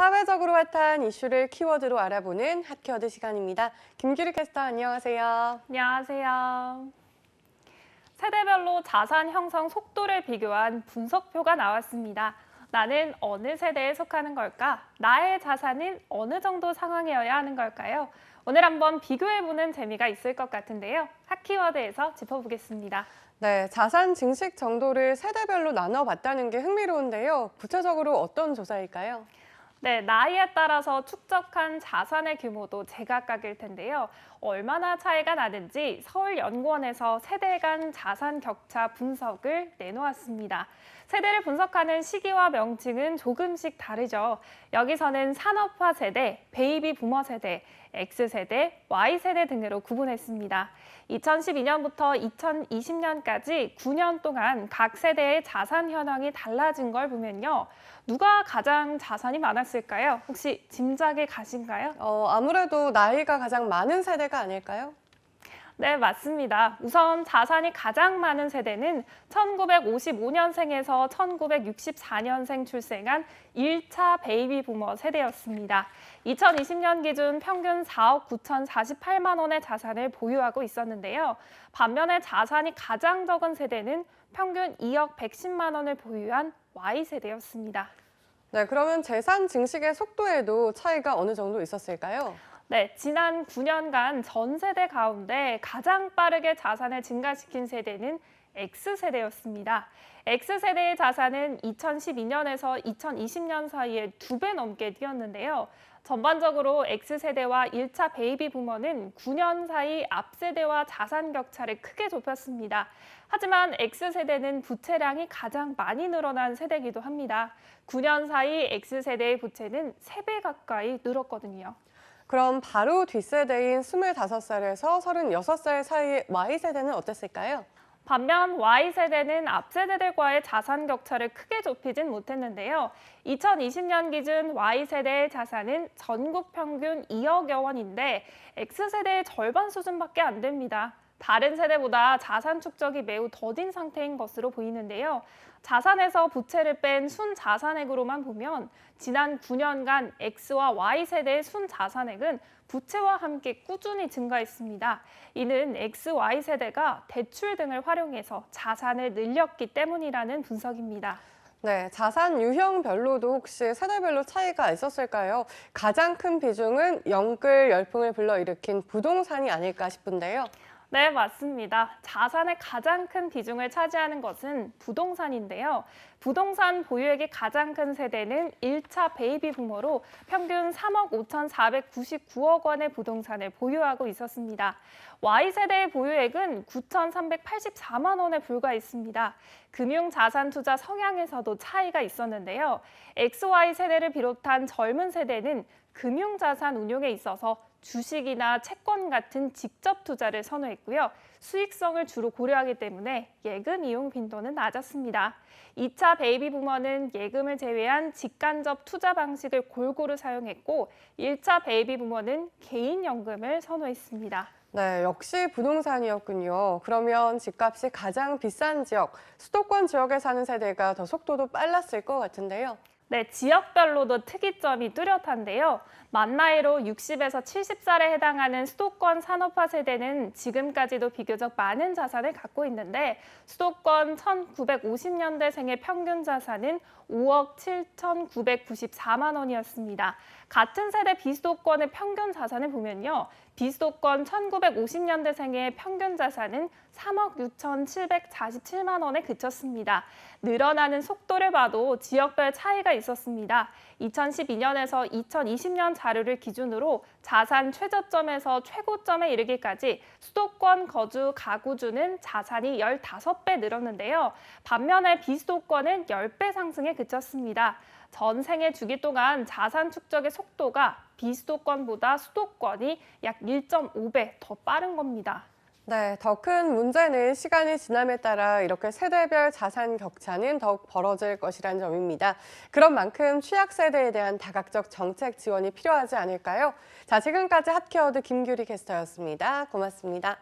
사회적으로 핫한 이슈를 키워드로 알아보는 핫키워드 시간입니다. 김규리 캐스터 안녕하세요. 안녕하세요. 세대별로 자산 형성 속도를 비교한 분석표가 나왔습니다. 나는 어느 세대에 속하는 걸까? 나의 자산은 어느 정도 상황이어야 하는 걸까요? 오늘 한번 비교해보는 재미가 있을 것 같은데요. 핫키워드에서 짚어보겠습니다. 네, 자산 증식 정도를 세대별로 나눠봤다는 게 흥미로운데요. 구체적으로 어떤 조사일까요? 네, 나이에 따라서 축적한 자산의 규모도 제각각일 텐데요. 얼마나 차이가 나는지 서울연구원에서 세대 간 자산 격차 분석을 내놓았습니다. 세대를 분석하는 시기와 명칭은 조금씩 다르죠. 여기서는 산업화 세대, 베이비 부머 세대, X세대, Y세대 등으로 구분했습니다. 2012년부터 2020년까지 9년 동안 각 세대의 자산 현황이 달라진 걸 보면요. 누가 가장 자산이 많았을까요? 혹시 짐작이 가신가요? 아무래도 나이가 가장 많은 세대가 아닐까요? 네, 맞습니다. 우선 자산이 가장 많은 세대는 1955년생에서 1964년생 출생한 1차 베이비 부머 세대였습니다. 2020년 기준 평균 4억 9,048만 원의 자산을 보유하고 있었는데요. 반면에 자산이 가장 적은 세대는 평균 2억 110만 원을 보유한 Y세대였습니다. 네, 그러면 재산 증식의 속도에도 차이가 어느 정도 있었을까요? 네, 지난 9년간 전 세대 가운데 가장 빠르게 자산을 증가시킨 세대는 X세대였습니다. X세대의 자산은 2012년에서 2020년 사이에 2배 넘게 뛰었는데요. 전반적으로 X세대와 1차 베이비 부머는 9년 사이 앞세대와 자산 격차를 크게 좁혔습니다. 하지만 X세대는 부채량이 가장 많이 늘어난 세대이기도 합니다. 9년 사이 X세대의 부채는 3배 가까이 늘었거든요. 그럼 바로 뒷세대인 25살에서 36살 사이의 Y세대는 어땠을까요? 반면 Y세대는 앞세대들과의 자산 격차를 크게 좁히진 못했는데요. 2020년 기준 Y세대의 자산은 전국 평균 2억여 원인데 X세대의 절반 수준밖에 안 됩니다. 다른 세대보다 자산 축적이 매우 더딘 상태인 것으로 보이는데요. 자산에서 부채를 뺀 순자산액으로만 보면 지난 9년간 X와 Y세대의 순자산액은 부채와 함께 꾸준히 증가했습니다. 이는 X, Y세대가 대출 등을 활용해서 자산을 늘렸기 때문이라는 분석입니다. 네, 자산 유형별로도 혹시 세대별로 차이가 있었을까요? 가장 큰 비중은 영끌 열풍을 불러일으킨 부동산이 아닐까 싶은데요. 네, 맞습니다. 자산의 가장 큰 비중을 차지하는 것은 부동산인데요. 부동산 보유액이 가장 큰 세대는 1차 베이비 부머로 평균 3억 5,499억 원의 부동산을 보유하고 있었습니다. Y세대의 보유액은 9,384만 원에 불과했습니다. 금융자산 투자 성향에서도 차이가 있었는데요. XY세대를 비롯한 젊은 세대는 금융자산 운용에 있어서 주식이나 채권 같은 직접 투자를 선호했고요. 수익성을 주로 고려하기 때문에 예금 이용 빈도는 낮았습니다. 2차 베이비 부머는 예금을 제외한 직간접 투자 방식을 골고루 사용했고 1차 베이비 부머는 개인연금을 선호했습니다. 네, 역시 부동산이었군요. 그러면 집값이 가장 비싼 지역, 수도권 지역에 사는 세대가 더 속도도 빨랐을 것 같은데요. 네, 지역별로도 특이점이 뚜렷한데요. 만 나이로 60에서 70살에 해당하는 수도권 산업화 세대는 지금까지도 비교적 많은 자산을 갖고 있는데 수도권 1950년대생의 평균 자산은 5억 7,994만 원이었습니다. 같은 세대 비수도권의 평균 자산을 보면요. 비수도권 1950년대생의 평균 자산은 3억 6,747만 원에 그쳤습니다. 늘어나는 속도를 봐도 지역별 차이가 있었습니다. 2012년에서 2020년 자료를 기준으로 자산 최저점에서 최고점에 이르기까지 수도권 거주 가구주는 자산이 15배 늘었는데요. 반면에 비수도권은 10배 상승에 그쳤습니다. 전 생애 주기 동안 자산 축적의 속도가 비수도권보다 수도권이 약 1.5배 더 빠른 겁니다. 네, 더 큰 문제는 시간이 지남에 따라 이렇게 세대별 자산 격차는 더욱 벌어질 것이란 점입니다. 그런 만큼 취약 세대에 대한 다각적 정책 지원이 필요하지 않을까요? 자, 지금까지 핫키워드 김규리 캐스터였습니다. 고맙습니다.